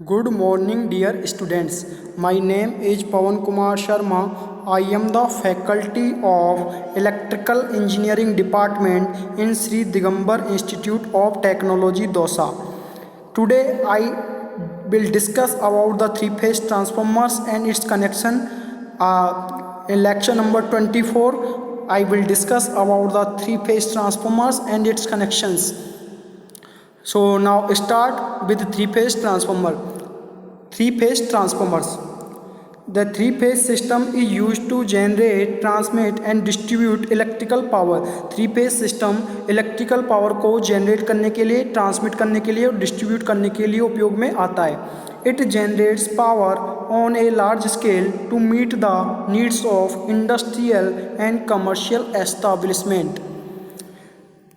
Good morning, dear students. My name is Pawan Kumar Sharma. I am the faculty of Electrical Engineering Department in Sri Digambar Institute of Technology, Dosa. Today, I will discuss about the three-phase transformers and its connection. In lecture number 24, I will discuss about the three-phase transformers and its connections. So now start with three-phase transformer. Three-phase transformers. The three-phase system is used to generate, transmit and distribute electrical power. Three-phase system electrical power को generate करने के लिए, transmit करने के लिए और distribute करने के लिए उपयोग में आता है. It generates power on a large scale to meet the needs of industrial and commercial establishment.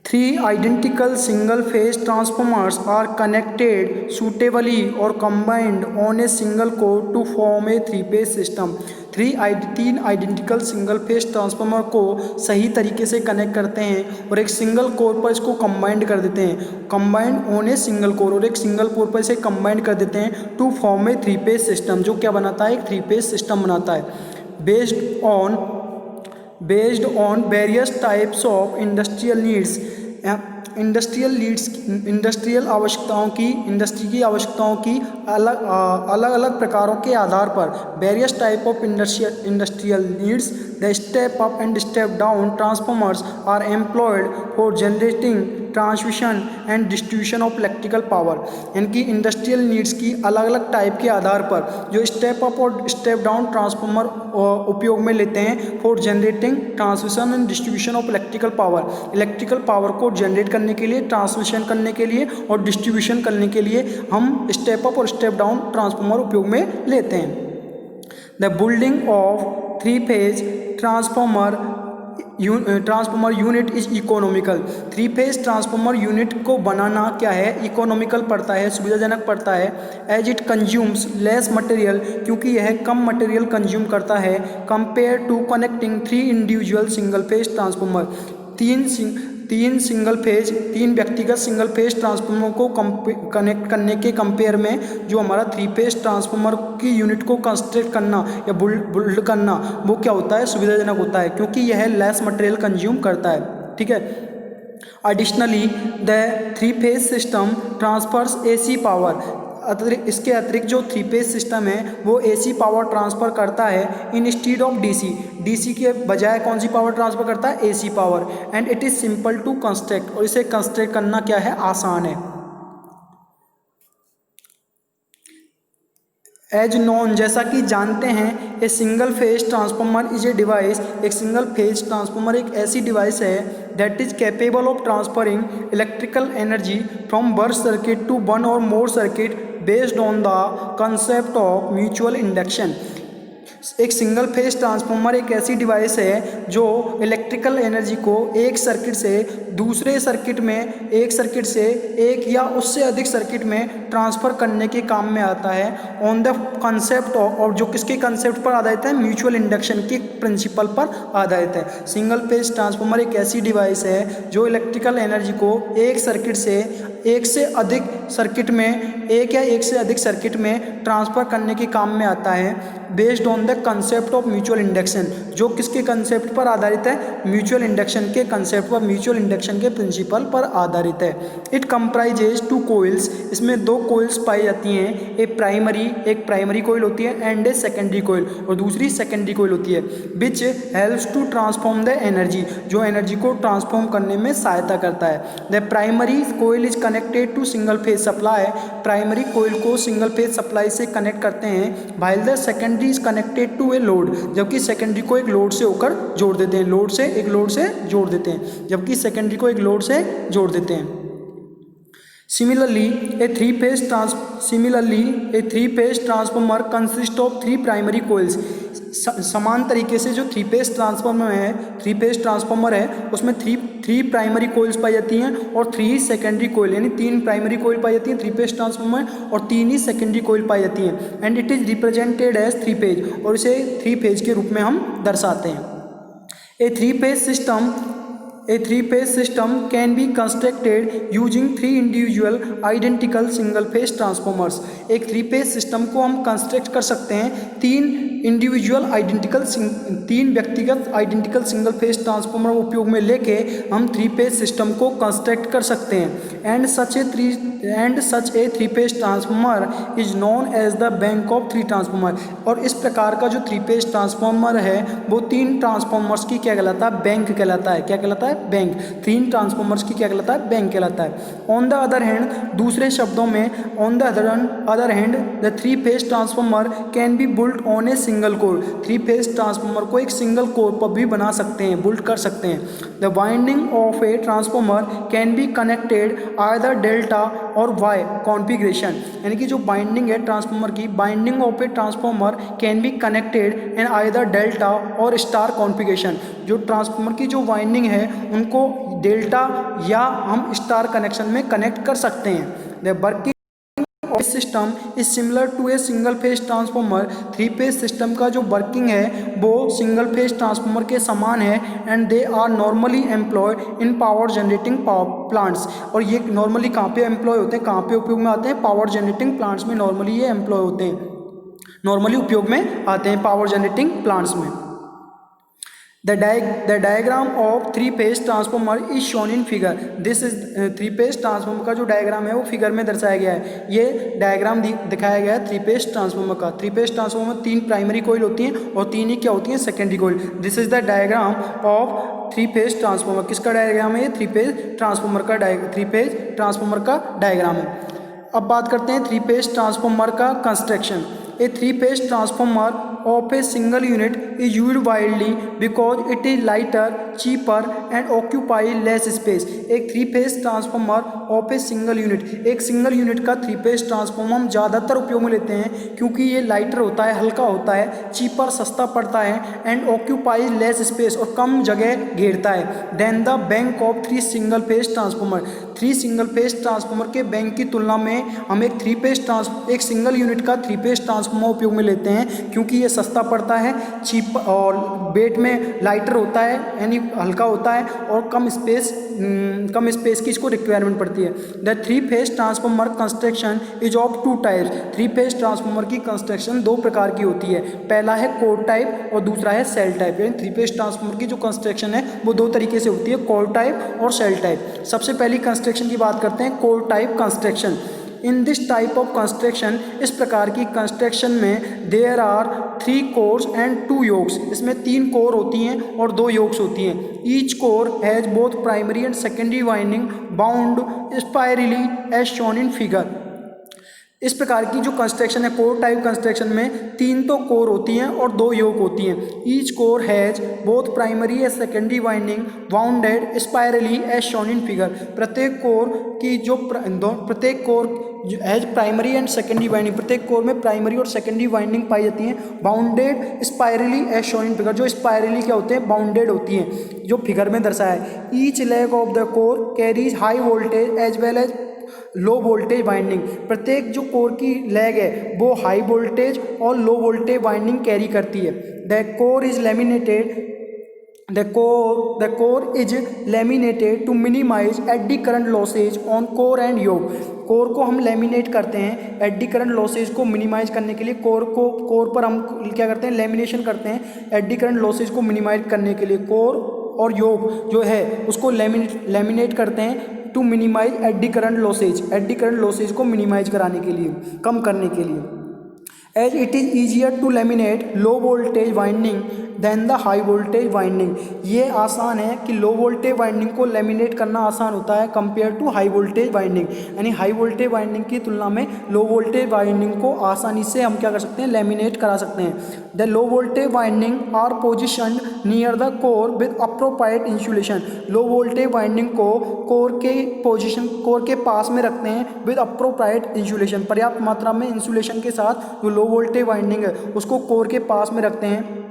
Three identical single-phase transformers are connected suitably or combined on a single core to form a three-phase system. तीन identical single phase transformer को सही तरीके से connect करते हैं और एक single core पर इसको कंबाइंड कर देते हैं. Combined on a single core, और एक सिंगल कोर पर इसे कंबाइंड कर देते हैं to form a three phase system, जो क्या बनाता है, एक थ्री फेज सिस्टम बनाता है. Based on various types of industrial needs. Industrial आवश्यकताओं की, इंडस्ट्री की आवश्यकताओं की अलग अलग प्रकारों के आधार पर various type of industrial needs, the step up and step down transformers are employed for generating, transmission and distribution of electrical power. यानी कि इंडस्ट्रियल नीड्स की अलग अलग टाइप के आधार पर जो स्टेप अप और स्टेप डाउन ट्रांसफॉर्मर उपयोग में लेते हैं for generating, transmission and distribution of electrical power. Electrical power को जनरेट करने के लिए, ट्रांसमिशन करने के लिए और डिस्ट्रीब्यूशन करने के लिए हम स्टेप अप और स्टेप डाउन ट्रांसफॉर्मर उपयोग में लेते हैं. The building of three phase transformer unit is economical. Three phase transformer unit को बनाना क्या है, इकोनॉमिकल पड़ता है, सुविधाजनक पड़ता है. As it consumes less material, क्योंकि यह कम मटेरियल कंज्यूम करता है compare to connecting three individual single phase transformer. तीन व्यक्तिगत सिंगल फेज ट्रांसफार्मर को कनेक्ट करने के कंपेयर में जो हमारा थ्री फेज ट्रांसफार्मर की यूनिट को कंस्ट्रक्ट करना या बिल्ड करना, वो क्या होता है, सुविधाजनक होता है, क्योंकि यह लेस मटेरियल कंज्यूम करता है. ठीक है. Additionally the three phase system transfers AC power. इसके अतिरिक्त जो थ्री फेज सिस्टम है वो एसी पावर ट्रांसफ़र करता है इंस्टीड ऑफ डीसी के बजाय कौन सी पावर ट्रांसफ़र करता है, AC power. And it is simple to construct, और इसे कंस्ट्रक्ट करना क्या है, आसान है. एज नॉन, जैसा कि जानते हैं, a single phase transformer is a device. एक सिंगल फेज ट्रांसफार्मर एक ऐसी डिवाइस है that is capable of transferring electrical energy from one circuit to one or more circuit based on the concept of mutual induction. एक single phase transformer एक ऐसी device है जो electrical energy को एक सर्किट से दूसरे सर्किट में, एक सर्किट से एक या उससे अधिक सर्किट में ट्रांसफ़र करने के काम में आता है ऑन द कंसेप्ट ऑफ, और जो किसके कंसेप्ट पर आधारित है, म्यूचुअल इंडक्शन के प्रिंसिपल पर आधारित है. सिंगल फेज ट्रांसफार्मर एक ऐसी डिवाइस है जो इलेक्ट्रिकल एनर्जी को एक सर्किट से एक से अधिक सर्किट में, एक या एक से अधिक सर्किट में ट्रांसफ़र करने के काम में आता है based on the concept of mutual induction. जो किसके कंसेप्ट पर आधारित है, म्यूचुअल इंडक्शन के कंसेप्ट पर, म्यूचुअल इंडक्शन के प्रिंसिपल पर आधारित है. It comprises two coils. इसमें दो कोइल्स पाई जाती हैं, एक प्राइमरी कोइल होती है एंड ए सेकेंडरी कोइल, और दूसरी सेकेंडरी कोइल होती है. Which helps to transform the energy, जो एनर्जी को ट्रांसफॉर्म करने में सहायता करता है. The primary coil is connected to single phase supply. Primary coil को सिंगल फेज सप्लाई से कनेक्ट करते हैं, while the secondary is connected to a load. जबकि सेकेंडरी को एक लोड से होकर जोड़ देते हैं, एक लोड से जोड़ देते हैं, जबकि सेकेंडरी को एक लोड से जोड़ देते हैं. Similarly, a three-phase transformer consists of three primary coils. समान तरीके से जो थ्री फेज ट्रांसफार्मर है उसमें थ्री प्राइमरी कोइल्स पाई जाती हैं और थ्री सेकेंडरी कोइल, यानी तीन प्राइमरी कोइल पाई जाती हैं थ्री फेज ट्रांसफार्मर और तीन ही सेकेंडरी कोइल पाई जाती हैं. And it is represented as three phase, और इसे थ्री फेज के रूप में हम दर्शाते हैं. A three phase system A three-phase system can be constructed using three individual identical single phase transformers. एक थ्री फेज सिस्टम को हम कंस्ट्रक्ट कर सकते हैं तीन व्यक्तिगत आइडेंटिकल सिंगल फेज ट्रांसफार्मर उपयोग में लेके हम थ्री फेज सिस्टम को कंस्ट्रक्ट कर सकते हैं. And such a three phase transformer is known as the bank of three transformer. और इस प्रकार का जो थ्री फेज ट्रांसफार्मर है वो तीन ट्रांसफार्मर्स की क्या कहलाता है? बैंक कहलाता है. क्या कहलाता है? बैंक. तीन ट्रांसफार्मर्स की क्या कहलाता है? बैंक कहलाता है. ऑन द अदर हैंड, दूसरे शब्दों में on the other hand the three phase transformer can be built on a single core. Three phase transformer को एक सिंगल कोर पर भी बना सकते हैं, बुल्ट कर सकते हैं. The winding of a transformer can be connected either delta और वाई कॉन्फ़िगरेशन. यानी कि जो बाइंडिंग है ट्रांसफार्मर की, binding of a transformer can be connected in either delta और स्टार कॉन्फ़िगरेशन. जो ट्रांसफार्मर की जो वाइंडिंग है उनको डेल्टा या हम स्टार कनेक्शन में कनेक्ट कर सकते हैं. The working system is similar to a single phase transformer. Three phase system का जो वर्किंग है वो सिंगल फेज ट्रांसफार्मर के समान है. And they are normally employed in power generating plants. और ये नॉर्मली कहाँ पे एम्प्लॉय होते हैं, कहाँ पे उपयोग में आते हैं? पावर जनरेटिंग प्लांट्स में नॉर्मली ये एम्प्लॉय होते हैं, नॉर्मली उपयोग में आते हैं पावर जनरेटिंग प्लांट्स में. The diagram of three phase transformer is shown in figure. This is three phase transformer का जो डायग्राम है वो फिगर में दर्शाया गया है. ये डायग्राम दिखाया गया है थ्री फेज ट्रांसफार्मर का. थ्री फेज ट्रांसफार्मर तीन प्राइमरी कोइल होती हैं और तीन ही क्या होती हैं? Secondary coil. This is the diagram of three phase transformer. किसका डायग्राम है? ये थ्री फेज ट्रांसफार्मर का डायग्राम है. अब बात करते हैं थ्री फेज ट्रांसफार्मर का construction. A three phase transformer of a single unit is used widely because it is lighter, cheaper and occupy less space. एक three phase transformer of a single unit, एक single unit का three phase transformer हम ज़्यादातर उपयोग में लेते हैं क्योंकि ये लाइटर होता है, हल्का होता है, चीपर सस्ता पड़ता है एंड ऑक्यूपाई लेस स्पेस और कम जगह घेरता है than the bank of three single phase transformer. Three single phase transformer के बैंक की तुलना में हम एक सिंगल यूनिट का थ्री फेज ट्रांसफार्मर उपयोग में लेते हैं क्योंकि ये सस्ता पड़ता है, चीप और वेट में लाइटर होता है यानी हल्का होता है और कम स्पेस की इसको रिक्वायरमेंट पड़ती है. The three phase transformer construction is of two types. Three phase transformer की कंस्ट्रक्शन दो प्रकार की होती है. पहला है कोर टाइप और दूसरा है सेल टाइप. यानी थ्री फेज ट्रांसफार्मर की जो कंस्ट्रक्शन है वो दो तरीके से होती है, कोर टाइप और सेल टाइप. सबसे पहली कंस्ट्रक्शन की बात करते हैं, core type construction. In this type of construction, इस प्रकार की कंस्ट्रक्शन में there are three cores and two yokes. इसमें तीन कोर होती हैं और दो योक्स होती हैं. Each core has both primary and secondary winding bound spirally as shown in figure. इस प्रकार की जो कंस्ट्रक्शन है कोर टाइप कंस्ट्रक्शन में तीन तो कोर होती हैं और दो योक होती हैं. Each core has both primary and secondary winding bounded spirally as shown in figure. प्रत्येक core has primary and secondary winding, प्रत्येक कोर में प्राइमरी और सेकेंडरी वाइंडिंग पाई जाती हैं. Bounded spirally as shown in figure, जो स्पाइरली क्या होते हैं? बाउंडेड होती हैं, जो फिगर में दर्शाया है. Each leg of the core carries high voltage as well as low voltage winding. प्रत्येक जो कोर की लेग है वो हाई वोल्टेज और लो वोल्टेज वाइंडिंग कैरी करती है. The core is laminated to minimise eddy current losses on core and yoke. Core को हम लेमिनेट करते हैं एडी करंट लॉसेज को मिनिमाइज करने के लिए. कोर पर हम क्या करते हैं? लेमिनेशन करते हैं एडी करंट लॉसेज को मिनिमाइज करने के लिए. कोर और योक जो है उसको लेमिनेट करते हैं to minimise eddy current losses को मिनिमाइज कराने के लिए, कम करने के लिए. As it is easier to laminate low voltage winding than the high voltage winding. ये आसान है कि लो वोल्टेज वाइंडिंग को लेमिनेट करना आसान होता है compare to high voltage winding. यानी हाई वोल्टेज वाइंडिंग की तुलना में लो वोल्टेज वाइंडिंग को आसानी से हम क्या कर सकते हैं? लेमिनेट करा सकते हैं. The low voltage winding are positioned near the core with appropriate insulation. Low voltage winding को कोर के पास में रखते हैं विद अप्रोप्रिएट इंसुलेशन. पर्याप्त मात्रा में इंसुलेशन के साथ जो लो वोल्टेज वाइंडिंग है उसको कोर के पास में रखते हैं.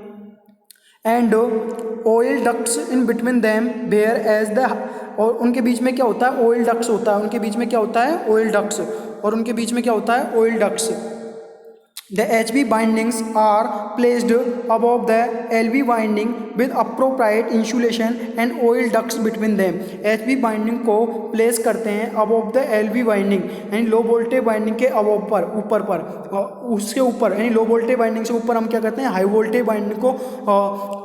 And oil ducts in between them where as the, और उनके बीच में क्या होता है? ऑयल डक्ट्स होता है. उनके बीच में क्या होता है? Oil ducts. और उनके बीच में क्या होता है? Oil ducts. The HB bindings are placed above the LV binding with appropriate insulation and oil ducts between them. HB binding को प्लेस करते हैं above the LV binding यानी लो वोल्टेज बाइंडिंग के above पर ऊपर पर उसके ऊपर यानी लो वोल्टेज बाइंडिंग से ऊपर हम क्या करते हैं हाई वोल्टेज बाइंडिंग को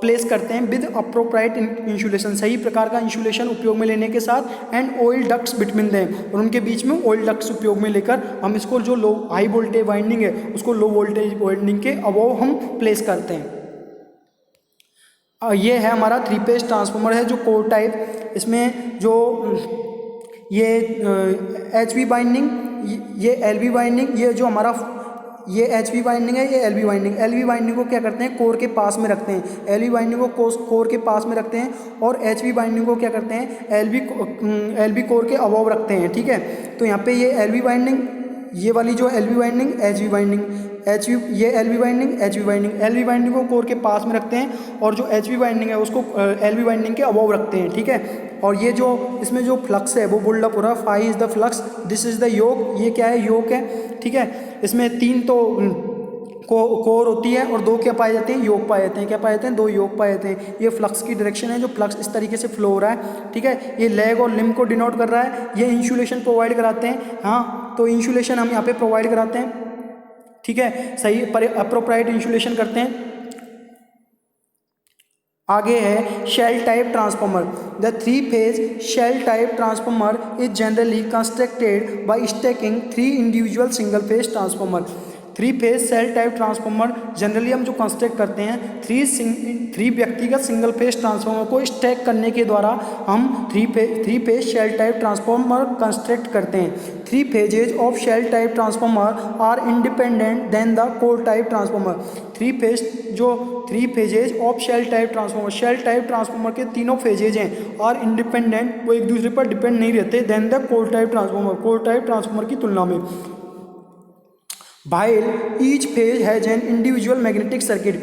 प्लेस करते हैं विद अप्रोप्राइट इंसुलेशन सही प्रकार का इंसुलेशन उपयोग में लेने के साथ and oil ducts between them और उनके बीच में ऑयल डक्ट्स उपयोग में लेकर हम इसको जो लो हाई वोल्टेज बाइंडिंग है उसको लो वोल्टेज बाइंडिंग के अबव हम प्लेस करते हैं। ये है हमारा 3 फेज ट्रांसफार्मर है जो कोर टाइप। इसमें जो ये HV बाइंडिंग ये LV बाइंडिंग ये जो हमारा ये HV बाइंडिंग है ये LV बाइंडिंग LV बाइंडिंग को क्या करते हैं कोर के पास में रखते हैं LV बाइंडिंग को कोर के पास में रखते हैं और HV बाइंडिंग को क्या करते हैं LV कोर के अबव रखते हैं। ठीक है, तो यहाँ पे ये LV बाइंडिंग ये वाली जो LV बाइंडिंग HV बाइंडिंग ये LV binding HV binding LV binding को कोर के पास में रखते हैं और जो HV बाइंडिंग है उसको LV बाइंडिंग के अबव रखते हैं। ठीक है, और ये जो इसमें जो फ्लक्स है वो बुल्डअप हो रहा है phi is the flux this is the yoke ये क्या है योक है। ठीक है, इसमें 3 तो कोर होती है और 2 क्या पाए जाते हैं योग पाए जाते हैं। क्या पाए जाते हैं 2 योग पाए जाते हैं। ये फ्लक्स की डायरेक्शन है जो फ्लक्स इस तरीके से फ्लो हो रहा है। ठीक है, ये लेग और लिम्ब को डिनोट कर रहा है। ये इंसुलेशन प्रोवाइड कराते हैं। हाँ, तो इंसुलेशन हम यहाँ पे प्रोवाइड कराते हैं। ठीक है, सही अप्रोप्राइट इंसुलेशन करते हैं। आगे है shell type transformer. The 3 phase shell type transformer is generally constructed by stacking 3 individual single phase transformer. 3 phase shell type transformer generally हम जो कंस्ट्रक्ट करते हैं 3 व्यक्तिगत सिंगल फेज ट्रांसफार्मर को स्टैक करने के द्वारा हम 3 phase shell type transformer construct करते हैं। 3 phases of shell type transformer are independent than the core type transformer. 3 phases of shell type transformer के तीनों फेजेज हैं आर इंडिपेंडेंट वो एक दूसरे पर डिपेंड नहीं रहते than the core type transformer की तुलना में। While each phase has an individual magnetic circuit,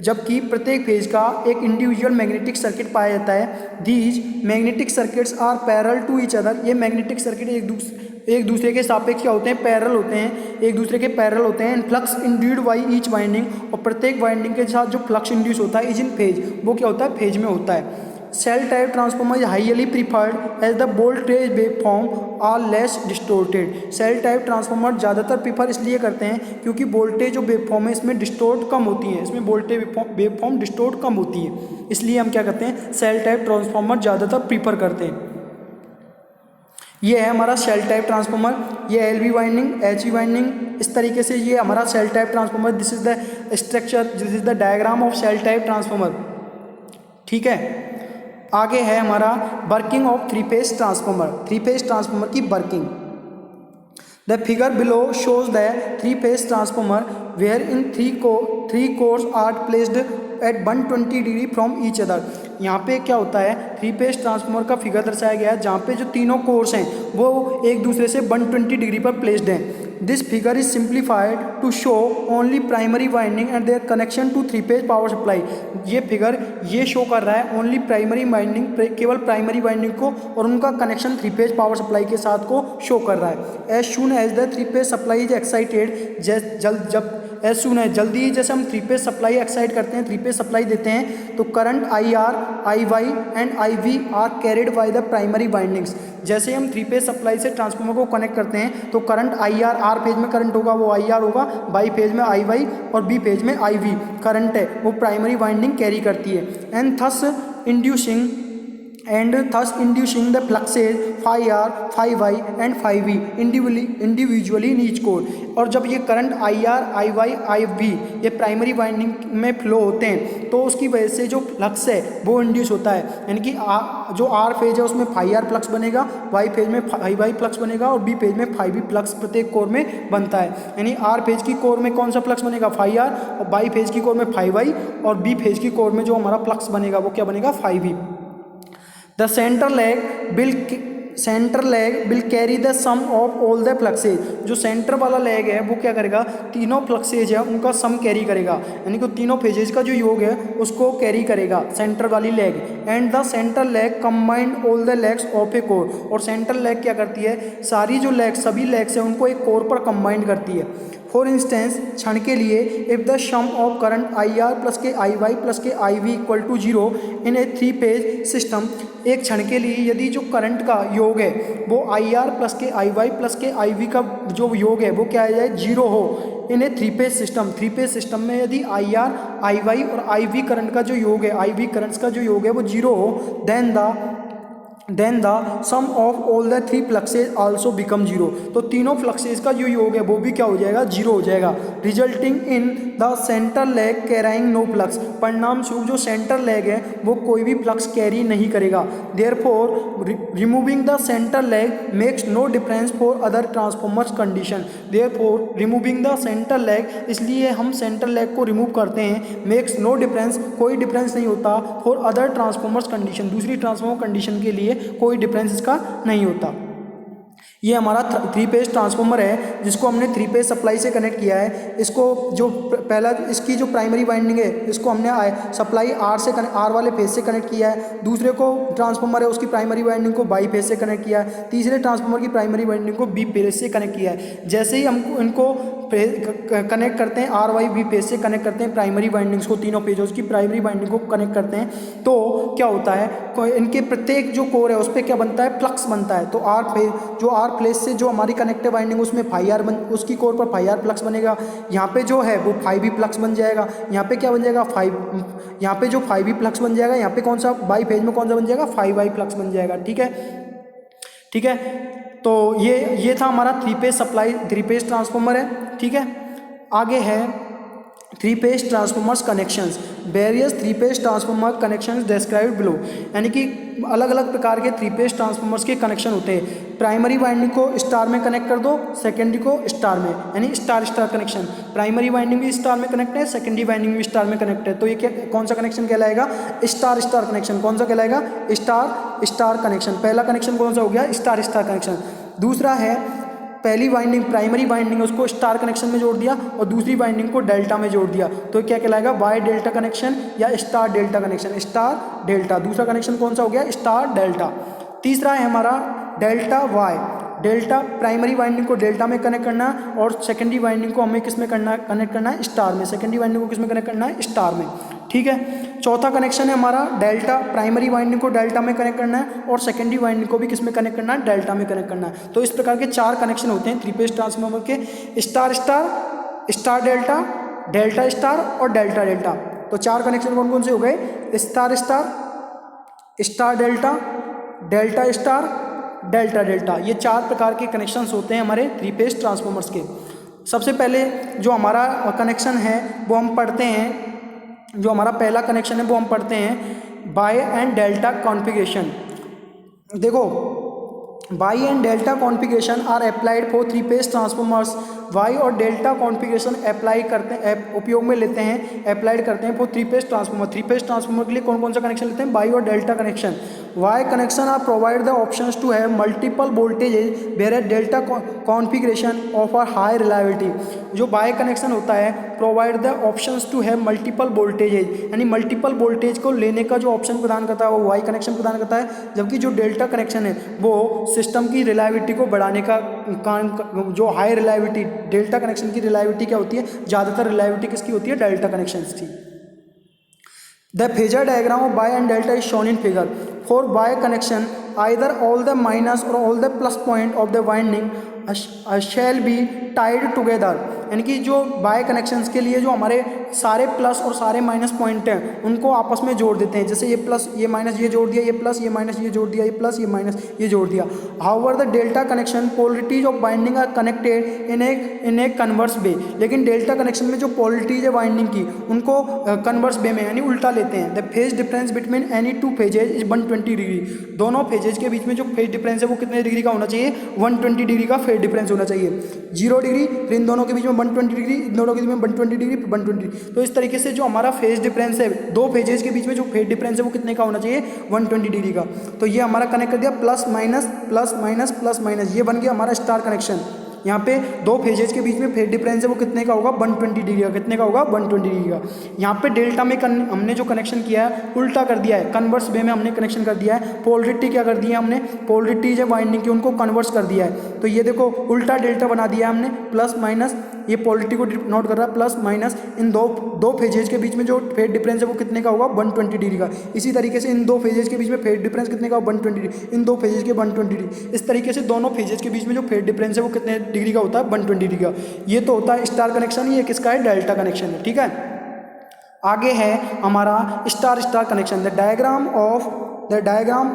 जबकि प्रत्येक फेज का एक इंडिविजुअल मैग्नेटिक सर्किट पाया जाता है। These magnetic circuits are parallel to each other. ये मैग्नेटिक सर्किट एक दूसरे के सापेक्ष क्या होते हैं पैरेलल होते हैं, एक दूसरे के पैरेलल होते हैं। Flux induced by each winding और प्रत्येक वाइंडिंग के साथ जो फ्लक्स इंड्यूस होता है इज इन फेज वो क्या होता है फेज में होता है। Shell type transformer is highly preferred as the voltage waveform are less distorted. Shell type transformer ज़्यादातर प्रीफर इसलिए करते हैं क्योंकि वोल्टेज जो वेवफॉर्म है इसमें डिस्टोर्ट कम होती है, इसमें वोल्टेज वेवफॉर्म डिस्टोर्ट कम होती है, इसलिए हम क्या करते हैं सेल टाइप ट्रांसफार्मर ज़्यादातर प्रीफर करते हैं। ये है हमारा सेल टाइप ट्रांसफार्मर। ये LV वाइंडिंग HV वाइंडिंग इस तरीके से ये हमारा shell type transformer. This is the structure, this is the diagram of shell type transformer. ठीक है, आगे है हमारा working of 3 phase transformer. 3 phase transformer की working. The figure below shows the 3 phase transformer where in 3 cores are placed at 120 degree from each other. यहाँ पे क्या होता है 3 फेज ट्रांसफार्मर का फिगर दर्शाया गया है जहाँ पे जो तीनों कोर्स हैं वो एक दूसरे से 120 डिग्री पर प्लेस्ड हैं। This figure is simplified to show only primary winding and their connection to 3 phase power supply. ये फिगर ये शो कर रहा है ओनली प्राइमरी वाइंडिंग, केवल प्राइमरी वाइंडिंग को और उनका कनेक्शन 3 फेज पावर सप्लाई के साथ को शो कर रहा है। As soon as the 3 phase supply is excited, as soon है जल्दी ही जैसे हम 3 फेज सप्लाई एक्साइट करते हैं 3 फेज सप्लाई देते हैं तो current IR, IY and IV are carried by the primary windings. जैसे ही हम 3 फेज सप्लाई से ट्रांसफार्मर को कनेक्ट करते हैं तो करंट IR, R फेज में करंट होगा वो IR होगा, Y फेज में IY और B फेज में IV करंट है वो प्राइमरी वाइंडिंग कैरी करती है। And thus inducing the fluxes phi R, phi Y and phi V individually in each core। और जब ये करंट IR, IY, IV ये प्राइमरी वाइंडिंग में फ्लो होते हैं तो उसकी वजह से जो फ्लक्स है वो इंड्यूस होता है, यानी कि जो R फेज है उसमें phi R फ्लक्स बनेगा, Y फेज में phi Y फ्लक्स बनेगा और B फेज में phi V फ्लक्स प्रत्येक कोर में बनता है। यानी R फेज की कोर में कौन सा फ्लक्स बनेगा phi R और Y फेज की कोर में phi Y और B फेज की कोर में जो हमारा फ्लक्स बनेगा वो क्या बनेगा phi V। The center leg will carry the sum of all the fluxes। जो सेंटर वाला लेग है वो क्या करेगा तीनों फ्लक्सेज है उनका सम कैरी करेगा, यानी कि तीनों फेजेज का जो योग है उसको कैरी करेगा सेंटर वाली leg. And the centre leg combined all the legs of A core. और सेंटर लेग क्या करती है सारी जो लेग सभी लेग्स है उनको एक कोर पर कंबाइंड करती है। फॉर इंस्टेंस क्षण के लिए if the sum of current I R plus के आई वाई प्लस के I V equal to 0 in a 3 phase system, एक क्षण के लिए यदि जो करंट का योग है वो आई आर प्लस के आई वाई प्लस के आई वी का जो योग है वो क्या आ जाए 0 हो इन a 3 phase system. 3 phase system में यदि आई आर आई वाई और आई वी करंट का जो योग है, आई वी करंट्स का जो योग है वो 0 हो, then the sum of all the 3 fluxes also become 0। तो तीनों फ्लक्सेज का जो योग है वो भी क्या हो जाएगा 0 हो जाएगा। Resulting in the centre leg carrying no flux, परिणाम स्वरूप जो सेंटर लेग है वो कोई भी फ्लक्स कैरी नहीं करेगा। Therefore removing the centre leg makes no difference for other transformers condition. Therefore removing the centre leg, इसलिए हम सेंटर लेग को रिमूव करते हैं, मेक्स नो डिफरेंस, कोई डिफरेंस नहीं होता, फॉर अदर ट्रांसफॉर्मर्स कंडीशन, दूसरी ट्रांसफॉर्मर कंडीशन के लिए कोई डिफरेंस इसका नहीं होता। ये हमारा 3 फेज ट्रांसफार्मर है जिसको हमने 3 फेज सप्लाई से कनेक्ट किया है। इसको जो पहला इसकी जो प्राइमरी वाइंडिंग है इसको हमने सप्लाई आर वाले फेज से कनेक्ट किया है। दूसरे को ट्रांसफार्मर है उसकी प्राइमरी वाइंडिंग को बाई फेज से कनेक्ट किया है। तीसरे ट्रांसफार्मर की प्राइमरी वाइंडिंग को बी फेज से कनेक्ट किया है। जैसे ही हम इनको कनेक्ट करते हैं आर वाई बी फेज से कनेक्ट करते हैं प्राइमरी वाइंडिंग्स को, तीनों पेजों की प्राइमरी वाइंडिंग को कनेक्ट करते हैं, तो क्या होता है इनके प्रत्येक जो कोर है उस पर क्या बनता है फ्लक्स बनता है। तो आर फेज से जो हमारी कनेक्टिव वाइंडिंग उसमें फाई आर उसकी कोर पर फाई आर फ्लक्स बनेगा। यहाँ पे जो है वो फाई बी फ्लक्स बन जाएगा। यहाँ पे क्या बन जाएगा यहाँ पे जो फाई बी फ्लक्स बन जाएगा, यहाँ पे कौन सा बाई फेज में कौन सा बन जाएगा फाई वाई फ्लक्स बन जाएगा। ठीक है। तो ये था हमारा 3 फेज सप्लाई 3 फेज ट्रांसफार्मर है। ठीक है, आगे है 3 phase transformers connections, various 3 phase transformer connections described below. यानी कि अलग अलग प्रकार के 3 फेज ट्रांसफार्मर्स के कनेक्शन होते हैं। प्राइमरी वाइंडिंग को स्टार में कनेक्ट कर दो, सेकेंडरी को स्टार में, यानी star star connection. Primary winding भी स्टार में कनेक्ट है, सेकेंडरी वाइंडिंग भी स्टार में कनेक्ट है। तो ये कौन सा कनेक्शन कहलाएगा स्टार स्टार कनेक्शन। कौन सा कहलाएगा स्टार स्टार कनेक्शन। पहला कनेक्शन कौन सा हो गया स्टार स्टार कनेक्शन। दूसरा है पहली वाइंडिंग प्राइमरी वाइंडिंग उसको स्टार कनेक्शन में जोड़ दिया और दूसरी वाइंडिंग को डेल्टा में जोड़ दिया, तो क्या कहलाएगा वाई डेल्टा कनेक्शन या star delta connection. Star delta दूसरा कनेक्शन कौन सा हो गया स्टार डेल्टा। तीसरा है हमारा delta Y. Delta primary winding को डेल्टा में कनेक्ट करना है और सेकेंडरी वाइंडिंग को हमें किस में कनेक्ट करना है स्टार में। सेकेंडरी वाइंडिंग को किस में कनेक्ट करना है स्टार में। ठीक है। चौथा कनेक्शन है हमारा डेल्टा प्राइमरी वाइंडिंग को डेल्टा में कनेक्ट करना है और सेकेंडरी वाइंडिंग को भी किस में कनेक्ट करना है डेल्टा में कनेक्ट करना है। तो इस प्रकार के 4 कनेक्शन होते हैं 3 फेज ट्रांसफार्मर के, star star, star delta, delta star और डेल्टा डेल्टा। तो 4 कनेक्शन कौन कौन से हो गए star star, star delta, delta star, delta delta. ये 4 प्रकार के कनेक्शंस होते हैं हमारे 3 फेज ट्रांसफार्मर्स के। सबसे पहले जो हमारा कनेक्शन है वो हम पढ़ते हैं, जो हमारा पहला कनेक्शन है वो हम पढ़ते हैं बाई एंड डेल्टा कॉन्फ़िगरेशन। देखो Y and delta configuration are applied for 3 phase transformers. Y और डेल्टा कॉन्फ़िगरेशन अप्लाई करते हैं, उपयोग में लेते हैं, अप्लाइड करते हैं for 3 phase transformer. 3 phase transformer के लिए कौन कौन सा कनेक्शन लेते हैं बाई और delta connection. Y connection are provide the options to have multiple voltages where delta configuration offer high reliability. जो बाई कनेक्शन होता है provide the options to have multiple voltages, यानी मल्टीपल वोल्टेज को लेने का जो ऑप्शन प्रदान करता है वो वाई कनेक्शन प्रदान करता है। जबकि जो डेल्टा कनेक्शन है वो सिस्टम की रिलायबिलिटी को बढ़ाने का जो हाई रिलायबिलिटी, डेल्टा कनेक्शन की रिलायबिलिटी क्या होती है ज़्यादातर रिलायबिलिटी किसकी होती है डेल्टा कनेक्शन की। The phasor diagram of Y and delta is shown in figure. For Y connection either all the minus or all the plus point of the winding shall be tied together. यानी कि जो bye connections के लिए जो हमारे सारे plus और सारे माइनस पॉइंट हैं उनको आपस में जोड़ देते हैं। जैसे ये प्लस ये माइनस ये जोड़ दिया, ये प्लस ये माइनस ये जोड़ दिया, ये प्लस ये माइनस ये जोड़ दिया। However the delta connection polarities of winding are connected in a converse way. लेकिन डेल्टा कनेक्शन में जो पोलरिटीज है बाइंडिंग की उनको कन्वर्स वे में यानी उल्टा लेते हैं। The phase difference between any 2 phases is 120 degree. दोनों फेजेज के बीच में जो फेज डिफरेंस है वो कितने डिग्री का होना चाहिए 120 डिग्री का फेज डिफरेंस होना चाहिए। 0 डिग्री फिर इन दोनों के बीच में 120 डिग्री, इन दोनों के बीच में 120 डिग्री 120। तो इस तरीके से जो हमारा फेज डिफरेंस है 2 फेजेज के बीच में जो फेज डिफरेंस है वो कितने का होना चाहिए 120 डिग्री का। तो ये हमारा कनेक्ट कर दिया plus minus plus minus plus minus, ये बन गया हमारा स्टार कनेक्शन। यहाँ पे 2 फेजेज के बीच में फेज डिफरेंस है वो कितने का होगा 120 डिग्री का। कितने का होगा 120 डिग्री का। यहाँ पे डेल्टा में हमने जो कनेक्शन किया है उल्टा कर दिया है, कन्वर्स वे में हमने कनेक्शन कर दिया है। पोलरिटी क्या कर दी है हमने, पोलरिटी जो वाइंडिंग की उनको कन्वर्स कर दिया है। तो ये देखो उल्टा डेल्टा बना दिया है हमने, प्लस माइनस ये पोलरिटी को नोट कर रहा है, प्लस माइनस इन दो फेजेज के बीच में जो फेज डिफरेंस है वो कितने का होगा, 120 डिग्री का। इसी तरीके से इन दो फेजेज के बीच में फेज डिफरेंस कितने का, 120 डिग्री, इन दो फेजेज के 120 डिग्री। इस तरीके से दोनों फेजेज के बीच में जो फेज डिफरेंस है वो कितने डिग्री का होता है, 120 डिग्री का। ये तो होता है स्टार कनेक्शन, ये किसका है, डेल्टा कनेक्शन है। ठीक है, आगे है हमारा star star connection. The diagram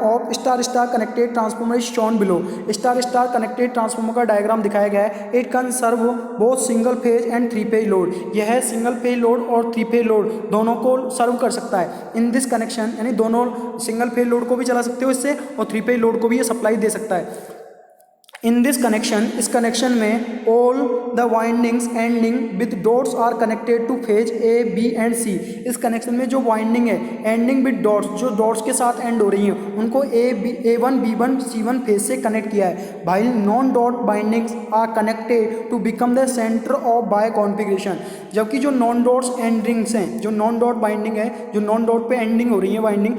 of star star connected transformer is shown below. Star star connected transformer का डायग्राम दिखाया गया है। It can serve both single phase and three phase load. यह है सिंगल फेज लोड और three phase load दोनों को सर्व कर सकता है। इन दिस कनेक्शन, यानी दोनों सिंगल फेज लोड को भी चला सकते हो इससे और थ्री फेज लोड को भी ये सप्लाई दे सकता है। इन दिस कनेक्शन, इस कनेक्शन में all the windings ending with dots are connected to phase A B and C. इस कनेक्शन में जो वाइंडिंग है एंडिंग विद डॉट्स, जो डॉट्स के साथ एंड हो रही हैं, उनको A1 B1 C1 फेज से कनेक्ट किया है। भाई non dot windings are connected to become the centre of Y configuration. जबकि जो नॉन डॉट्स एंडिंग्स हैं, जो नॉन डॉट बाइंडिंग है, जो नॉन डॉट पे एंडिंग हो रही है वाइंडिंग,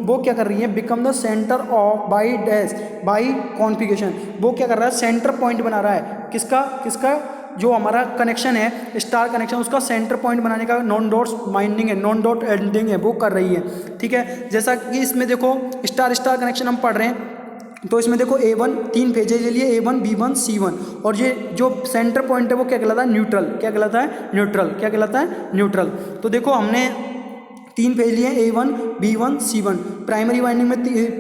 वो क्या कर रही है, become the centre of by dash by configuration. वो क्या कर रहा है, सेंटर पॉइंट बना रहा है। किसका जो हमारा कनेक्शन है स्टार कनेक्शन, उसका सेंटर पॉइंट बनाने का नॉन डॉट्स बाइंडिंग है, नॉन डॉट एंडिंग है, वो कर रही है। ठीक है, जैसा कि इसमें देखो स्टार स्टार कनेक्शन हम पढ़ रहे हैं, तो इसमें देखो A1 तीन फेजेज ले लिए, A1 B1 C1, और ये जो सेंटर पॉइंट है वो क्या कहलाता है, न्यूट्रल। क्या कहलाता है, न्यूट्रल। क्या कहलाता है, न्यूट्रल। तो देखो हमने तीन फेज लिए A1 B1 C1, primary winding में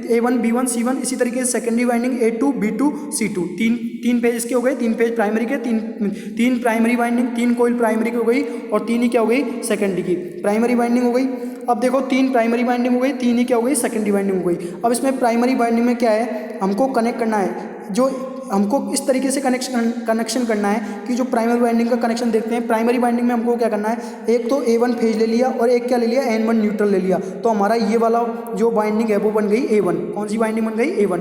A1 B1 C1, इसी तरीके से secondary winding A2 B2 C2। तीन पेज इसके हो गए, तीन पेज प्राइमरी के, तीन प्राइमरी वाइंडिंग, तीन कोइल प्राइमरी की हो गई और तीन ही क्या हो गई, सेकेंडरी की। प्राइमरी वाइंडिंग हो गई। अब देखो तीन प्राइमरी वाइंडिंग हो गई, तीन ही क्या हो गई, सेकेंडरी वाइंडिंग हो गई। अब इसमें प्राइमरी वाइंडिंग में क्या है, हमको कनेक्ट करना है, जो हमको इस तरीके से कनेक्शन करना है कि जो प्राइमरी वाइंडिंग का कनेक्शन देखते हैं, प्राइमरी वाइंडिंग में हमको क्या करना है, एक तो A1 फेज ले लिया और एक क्या ले लिया, N1 न्यूट्रल ले लिया। तो हमारा ये वाला जो वाइंडिंग है वो बन गई A1। कौन सी वाइंडिंग बन गई, A1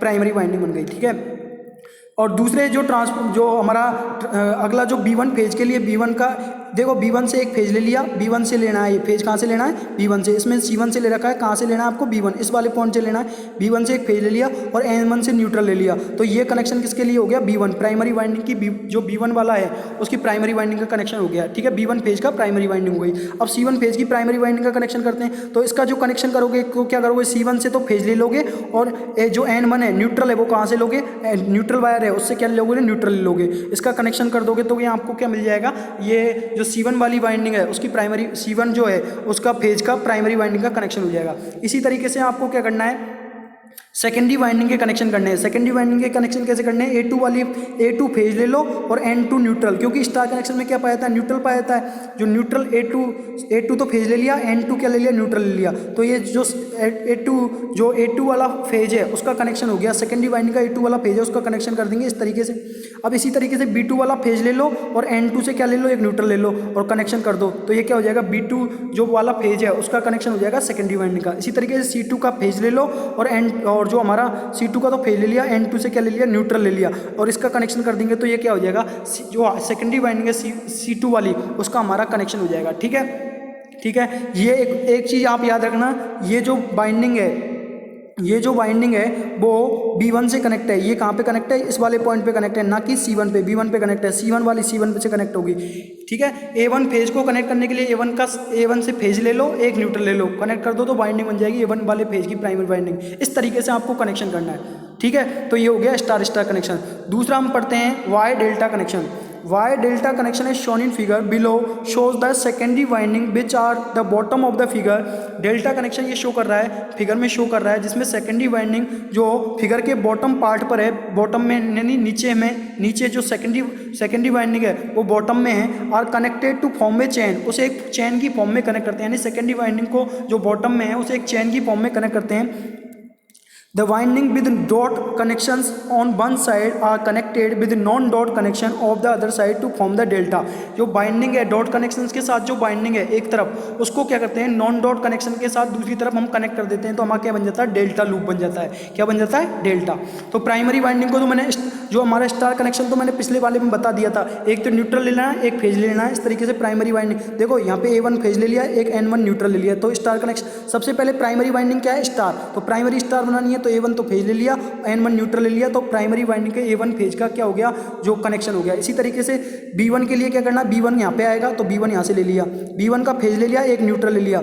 प्राइमरी वाइंडिंग बन गई। ठीक है, और दूसरे जो हमारा अगला जो B1 फेज के लिए, B1 का देखो B1 से एक फेज ले लिया, B1 से लेना है, ये फेज कहाँ से लेना है, B1 से। इसमें C1 से ले रखा है, कहाँ से लेना है आपको, B1, इस वाले पॉइंट से लेना है। B1 से एक फेज ले लिया और N1 से न्यूट्रल ले लिया। तो ये कनेक्शन किसके लिए हो गया, B1 प्राइमरी वाइंडिंग की, जो B1 वाला है उसकी प्राइमरी वाइंडिंग का कनेक्शन हो गया। ठीक है, B1 फेज का प्राइमरी वाइंडिंग हो गई। अब C1 फेज की प्राइमरी वाइंडिंग का कनेक्शन करते हैं। तो इसका जो कनेक्शन करोगे, तो क्या करोगे, C1 से तो फेज ले लोगे और जो N1 है न्यूट्रल है वो कहाँ से लोगे, न्यूट्रल वायर है उससे क्या लोगे, न्यूट्रल लोगे। इसका कनेक्शन कर दोगे तो ये आपको क्या मिल जाएगा, ये जो C1 वाली वाइंडिंग है उसकी प्राइमरी, C1 जो है उसका फेज का प्राइमरी वाइंडिंग का कनेक्शन हो जाएगा। इसी तरीके से आपको क्या करना है, सेकेंडरी वाइंडिंग के कनेक्शन करने हैं। सेकेंडरी वाइंडिंग के कनेक्शन कैसे करने हैं, A2 फेज ले लो और N2 न्यूट्रल, क्योंकि स्टार कनेक्शन में क्या पाया जाता है, न्यूट्रल पाया जाता है। जो न्यूट्रल A2 तो फेज ले लिया, N2 क्या ले लिया, न्यूट्रल ले लिया। तो ये जो A2 वाला फेज है उसका कनेक्शन हो गया, सेकेंडरी वाइंडिंग का A2 वाला फेज है उसका कनेक्शन कर देंगे इस तरीके से। अब इसी तरीके से B2 वाला फेज ले लो और N2 से क्या ले लो, एक न्यूट्रल ले लो और कनेक्शन कर दो। तो ये क्या हो जाएगा, B2 जो वाला फेज है उसका कनेक्शन हो जाएगा सेकेंडरी वाइंडिंग का। इसी तरीके से C2 का फेज ले लो और जो हमारा C2 का तो फेज ले लिया, N2 से क्या ले लिया, न्यूट्रल ले लिया और इसका कनेक्शन कर देंगे। तो ये क्या हो जाएगा, जो सेकेंडरी वाइंडिंग है C2 वाली उसका हमारा कनेक्शन हो जाएगा। ठीक है, ठीक है। ये एक चीज़ आप याद रखना, ये जो वाइंडिंग है वो B1 से कनेक्ट है। ये कहाँ पे कनेक्ट है, इस वाले पॉइंट पे कनेक्ट है, ना कि C1 पे। B1 पे कनेक्ट है, C1 वाली C1 पे से कनेक्ट होगी। ठीक है, A1 फेज को कनेक्ट करने के लिए A1 से फेज ले लो, एक न्यूट्रल ले लो, कनेक्ट कर दो तो वाइंडिंग बन जाएगी A1 वाले फेज की प्राइमरी वाइंडिंग। इस तरीके से आपको कनेक्शन करना है। ठीक है, तो ये हो गया स्टार स्टार कनेक्शन। दूसरा हम पढ़ते हैं Y delta connection. Y delta connection is shown in figure below shows the secondary winding which are the bottom of the figure। Delta connection ये शो कर रहा है, फिगर में शो कर रहा है, जिसमें सेकेंडरी वाइंडिंग जो फिगर के बॉटम पार्ट पर है, बॉटम में यानी नीचे जो सेकेंडरी वाइंडिंग है वो बॉटम में है, आर कनेक्टेड टू फॉर्म ए चैन। उसे एक चैन की फॉर्म में कनेक्ट करते हैं, यानी सेकेंडरी वाइंडिंग को जो बॉटम में है उसे एक चैन की फॉर्म में कनेक्ट करते हैं। The winding with dot connections on one side are connected with non-dot connection of the other side to form the delta। जो बाइंडिंग है डॉट कनेक्शंस के साथ, जो बाइंडिंग है एक तरफ, उसको क्या करते हैं, नॉन डॉट कनेक्शन के साथ दूसरी तरफ हम कनेक्ट कर देते हैं। तो हमारा क्या बन जाता है, डेल्टा लूप बन जाता है। क्या बन जाता है, डेल्टा। तो प्राइमरी वाइंडिंग को तो मैंने, जो हमारा स्टार कनेक्शन तो मैंने पिछले वाले में बता दिया था, एक तो न्यूट्रल लेना है, एक फेज लेना है। इस तरीके से प्राइमरी वाइंडिंग देखो, यहाँ पे A1 फेज ले लिया, एक N1 न्यूट्रल ले लिया। तो स्टार कनेक्शन, सबसे पहले प्राइमरी वाइंडिंग क्या है, स्टार। तो प्राइमरी स्टार बनानी है तो A1 तो फेज ले लिया, N1 न्यूट्रल ले लिया, तो प्राइमरी वाइंडिंग के A1 फेज का क्या हो गया, जो कनेक्शन हो गया। इसी तरीके से B1 के लिए क्या करना, B1 यहाँ पे आएगा तो B1 यहाँ से ले लिया, B1 का फेज ले लिया, एक न्यूट्रल ले लिया,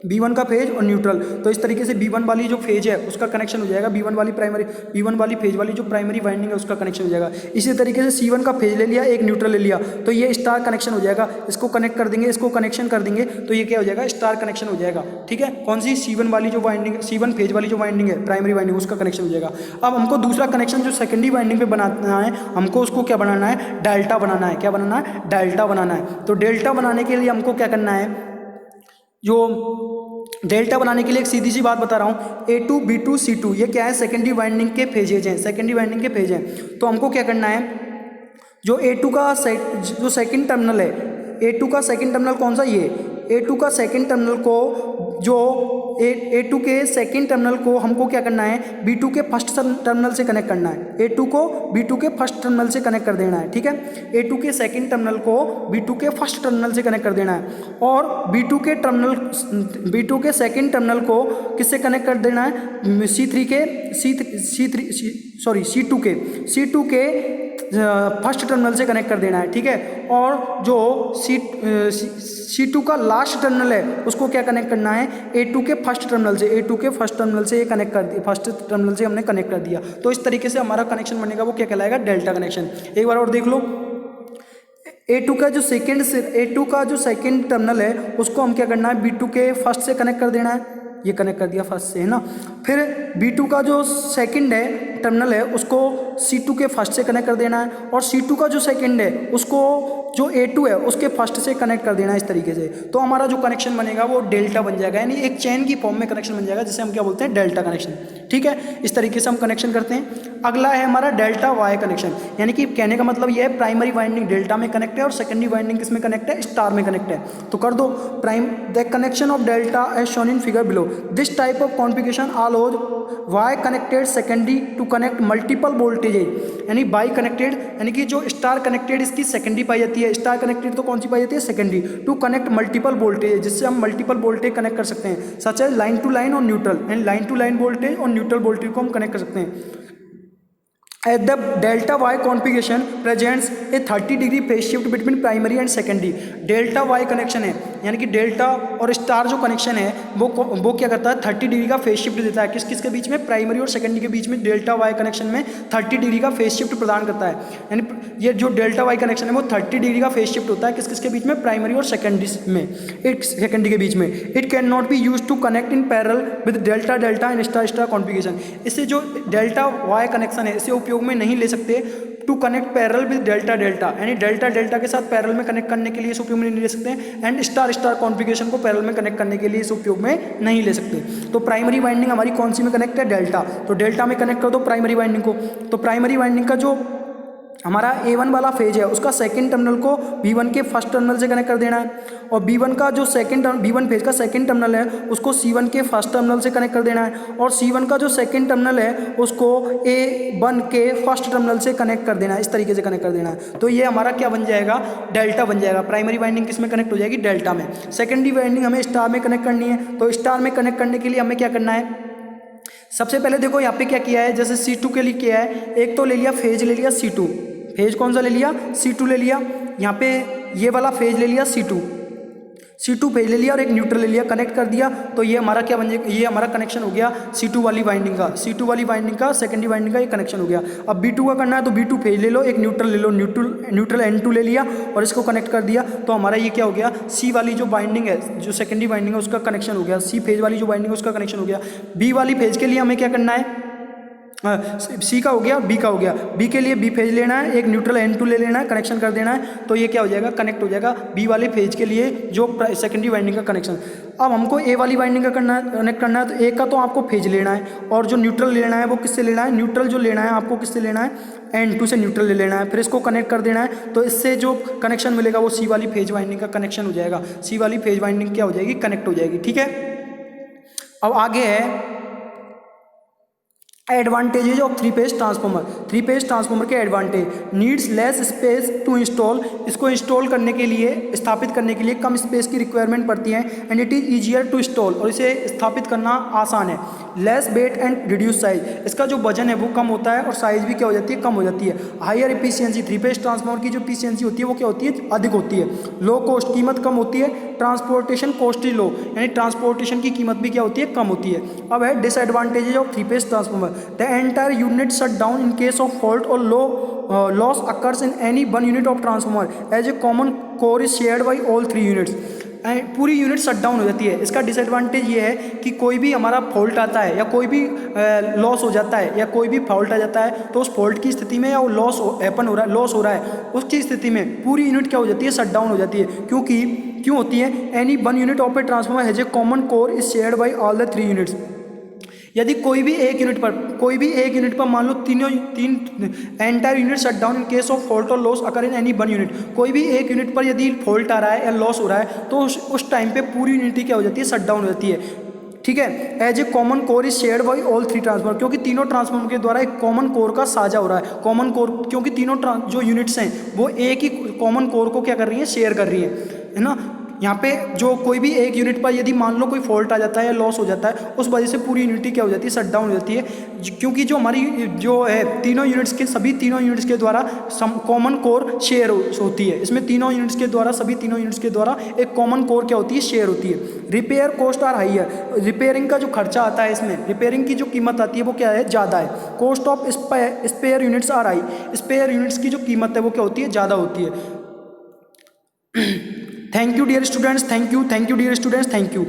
B1 का फेज और न्यूट्रल, तो इस तरीके से B1 वाली जो फेज है उसका कनेक्शन हो जाएगा, B1 वाली फेज वाली जो प्राइमरी वाइंडिंग है उसका कनेक्शन हो जाएगा। इसी तरीके से C1 का फेज ले लिया, एक न्यूट्रल ले लिया, तो ये स्टार कनेक्शन हो जाएगा। इसको कनेक्ट कर देंगे, इसको कनेक्शन कर देंगे तो ये क्या हो जाएगा, स्टार कनेक्शन हो जाएगा। ठीक है, कौन सी, C1 वाली जो वाइंडिंग, C1 फेज वाली जो वाइंडिंग है प्राइमरी वाइंडिंग, उसका कनेक्शन हो जाएगा। अब हमको दूसरा कनेक्शन जो सेकेंडरी वाइंडिंग पे बनाना है, हमको उसको क्या बनाना है, डेल्टा बनाना है। क्या बनाना है, डेल्टा बनाना है। तो डेल्टा बनाने के लिए हमको क्या करना है, जो डेल्टा बनाने के लिए एक सीधी सी बात बता रहा हूँ, A2 B2 C2 ये क्या है, सेकेंडरी वाइंडिंग के फेजेज हैं, सेकेंडरी वाइंडिंग के फेज हैं। तो हमको क्या करना है, जो A2 का जो सेकंड टर्मिनल है, A2 का सेकंड टर्मिनल कौन सा, ये A2 का सेकंड टर्मिनल को, जो A2 के सेकंड टर्मिनल को हमको क्या करना है, B2 के फर्स्ट टर्मिनल से कनेक्ट करना है। A2 को B2 के फर्स्ट टर्मिनल से कनेक्ट कर देना है। ठीक है, A2 के सेकंड टर्मिनल को B2 के फर्स्ट टर्मिनल से कनेक्ट कर देना है, और B2 के सेकंड टर्मिनल को किससे कनेक्ट कर देना है, C2 के फर्स्ट टर्मिनल से कनेक्ट कर देना है। ठीक है, और जो C2 का लास्ट टर्मिनल है उसको क्या कनेक्ट करना है, A2 के फर्स्ट टर्मिनल से, ये कनेक्ट कर दिया, फर्स्ट टर्मिनल से हमने कनेक्ट कर दिया। तो इस तरीके से हमारा कनेक्शन बनेगा, वो क्या कहलाएगा, डेल्टा कनेक्शन। एक बार और देख लो, A2 का जो सेकंड टर्मिनल है उसको हम क्या करना है, B2 के फर्स्ट से कनेक्ट कर देना है, ये कनेक्ट कर दिया फर्स्ट से, है ना। फिर B2 का जो सेकंड है टर्मिनल है उसको C2 के फर्स्ट से कनेक्ट कर देना है, और C2 का जो सेकंड है उसको जो A2 है उसके फर्स्ट से कनेक्ट कर देना है, इस तरीके से। तो हमारा जो कनेक्शन बनेगा वो डेल्टा बन जाएगा, यानी एक चेन की फॉर्म में कनेक्शन बन जाएगा, जिसे हम क्या बोलते हैं, डेल्टा कनेक्शन। ठीक है, इस तरीके से हम कनेक्शन करते हैं। अगला है हमारा डेल्टा वाई कनेक्शन, यानी कि कहने का मतलब ये है प्राइमरी वाइंडिंग डेल्टा में कनेक्ट है और सेकेंडरी वाइंडिंग किस में कनेक्ट है, स्टार में कनेक्ट है। तो कर दो, the connection of delta as shown in figure below, this type of configuration allows Y connected secondary to connect multiple voltages, यानी बाई कनेक्टेड, यानी कि जो स्टार कनेक्टेड इसकी सेकेंडरी पाई जाती है, स्टार कनेक्टेड तो कौन सी पाई जाती है, secondary, to connect multiple voltage, जिससे हम मल्टीपल वोल्टेज कनेक्ट कर सकते हैं, such as line to line और न्यूट्रल, यानी लाइन टू लाइन वोल्टेज और न्यूट्रल वोल्टेज को हम कनेक्ट कर सकते हैं। At the delta Y configuration presents a 30 degree phase shift between primary and secondary. Delta Y connection है, यानी कि डेल्टा और स्टार जो कनेक्शन है वो क्या करता है, 30 डिग्री का फेज शिफ्ट देता है, किस किस के बीच में, प्राइमरी और सेकेंडरी के बीच में। डेल्टा वाई कनेक्शन में 30 डिग्री का फेज शिफ्ट प्रदान करता है, यानी ये जो डेल्टा वाई कनेक्शन है वो 30 डिग्री का फेज शिफ्ट होता है, किस किस के बीच में, प्राइमरी और सेकेंडरी में, एक सेकेंडरी के बीच में। It can not be use to connect in parallel with delta delta and star star configuration. इससे जो डेल्टा वाई कनेक्शन है इसे उपयोग में नहीं ले सकते to connect parallel with delta delta, यानी डेल्टा डेल्टा के साथ पैरेलल में कनेक्ट करने के लिए इस उपयोग में नहीं ले सकते, एंड स्टार स्टार कॉन्फ़िगरेशन को पैरेलल में कनेक्ट करने के लिए इस उपयोग में नहीं ले सकते। तो प्राइमरी वाइंडिंग हमारी कौन सी में कनेक्ट है, डेल्टा, तो डेल्टा में कनेक्ट कर दो प्राइमरी वाइंडिंग को। तो प्राइमरी वाइंडिंग का जो हमारा A1 वाला फेज है उसका सेकंड टर्मिनल को B1 के फर्स्ट टर्मिनल से कनेक्ट कर देना है, और B1 का जो B1 फेज का सेकंड टर्मिनल है उसको C1 के फर्स्ट टर्मिनल से कनेक्ट कर देना है, और C1 का जो सेकंड टर्मिनल है उसको A1 के फर्स्ट टर्मिनल से कनेक्ट कर देना है, इस तरीके से कनेक्ट कर देना है। तो ये हमारा क्या बन जाएगा, डेल्टा बन जाएगा। प्राइमरी वाइंडिंग किस में कनेक्ट हो जाएगी, डेल्टा में। सेकेंडरी वाइंडिंग हमें स्टार में कनेक्ट करनी है, तो स्टार में कनेक्ट करने के लिए हमें क्या करना है, सबसे पहले देखो यहाँ पे क्या किया है, जैसे C2 के लिए किया है, एक तो ले लिया फेज, ले लिया C2, फेज कौन सा ले लिया, C2 ले लिया, यहाँ पे ये वाला फेज ले लिया C2 फेज ले लिया, और एक न्यूट्रल ले लिया, कनेक्ट कर दिया। तो ये हमारा क्या बन जाएगा, ये हमारा कनेक्शन हो गया C2 वाली वाइंडिंग का सेकेंडरी वाइंडिंग का ये कनेक्शन हो गया। अब B2 का करना है तो B2 फेज ले लो, एक न्यूट्रल ले लो, न्यूट्रल N2 ले लिया और इसको कनेक्ट कर दिया। तो हमारा ये क्या हो गया, C वाली जो वाइंडिंग है, जो सेकेंडरी वाइंडिंग है उसका कनेक्शन हो गया, C फेज वाली जो वाइंडिंग है उसका कनेक्शन हो गया। B वाली फेज के लिए हमें क्या करना है, C का हो गया, B का हो गया, B के लिए B फेज लेना है, एक न्यूट्रल N2 ले लेना है, कनेक्शन कर देना है। तो ये क्या हो जाएगा, कनेक्ट हो जाएगा B वाले फेज के लिए जो सेकेंडरी वाइंडिंग का कनेक्शन। अब हमको A वाली वाइंडिंग का कनेक्ट करना है, तो A का तो आपको फेज लेना है, और जो न्यूट्रल लेना है वो किससे लेना है, न्यूट्रल जो लेना है आपको किससे लेना है, N2 से न्यूट्रल ले लेना है, फिर इसको कनेक्ट कर देना है। तो इससे जो कनेक्शन मिलेगा वो C वाली फेज वाइंडिंग का कनेक्शन हो जाएगा, C वाली फेज वाइंडिंग क्या हो जाएगी, कनेक्ट हो जाएगी। ठीक है, अब आगे है advantages of three phase transformer. Three phase transformer के advantage, needs less space to install, इसको इंस्टॉल करने के लिए, स्थापित करने के लिए कम स्पेस की रिक्वायरमेंट पड़ती है। And it is easier to install, और इसे स्थापित करना आसान है। Less weight and reduce size, इसका जो वजन है वो कम होता है और साइज भी क्या हो जाती है, कम हो जाती है। Higher efficiency, three phase transformer की जो एफिशिएंसी होती है वो क्या होती है, अधिक होती है। लो कॉस्ट, कीमत कम होती है। ट्रांसपोर्टेशन कॉस्ट इज लो, यानी ट्रांसपोर्टेशन की कीमत भी क्या होती है, कम होती है। अब है disadvantages of three phase transformer. The entire unit shut down in case of fault और loss occurs in any one unit of transformer as a common core is shared by all three units। पूरी unit shut down हो जाती है। इसका disadvantage ये है कि कोई भी हमारा फॉल्ट आता है या कोई भी लॉस हो जाता है या कोई भी फॉल्ट आ जाता है, तो उस फॉल्ट की स्थिति में या वो लॉस हो रहा है उसकी स्थिति में पूरी यूनिट क्या हो जाती है, शट डाउन हो जाती है। क्यों होती है, any one unit of a transformer has a common core is shared by all the three units. यदि कोई भी एक यूनिट पर मान लो तीन entire unit shut down in case of fault or loss occur in any one unit, कोई भी एक यूनिट पर यदि फॉल्ट आ रहा है या लॉस हो रहा है तो उस टाइम पे पूरी यूनिट क्या हो जाती है, शट डाउन हो जाती है। ठीक है, as a common core is shared by all three transformer, क्योंकि तीनों ट्रांसफार्मर के द्वारा एक कॉमन कोर का साझा हो रहा है। कॉमन कोर, क्योंकि तीनों जो यूनिट्स हैं वो एक ही कॉमन कोर को क्या कर रही है, शेयर कर रही है ना। यहाँ पे जो कोई भी एक यूनिट पर यदि मान लो कोई फॉल्ट आ जाता है या लॉस हो जाता है, उस वजह से पूरी यूनिटी क्या हो जाती है, शट डाउन हो जाती है। क्योंकि जो हमारी जो है सभी तीनों यूनिट्स के द्वारा कॉमन कोर शेयर होती है। इसमें सभी तीनों यूनिट्स के द्वारा एक कॉमन कोर क्या होती है, शेयर होती है। Repair cost are higher, repairing का जो खर्चा आता है, इसमें रिपेयरिंग की जो कीमत आती है वो क्या है, ज़्यादा है। Cost of spare units are high, spare units की जो कीमत है वो क्या होती है, ज़्यादा होती है। Thank you dear students, thank you dear students, thank you.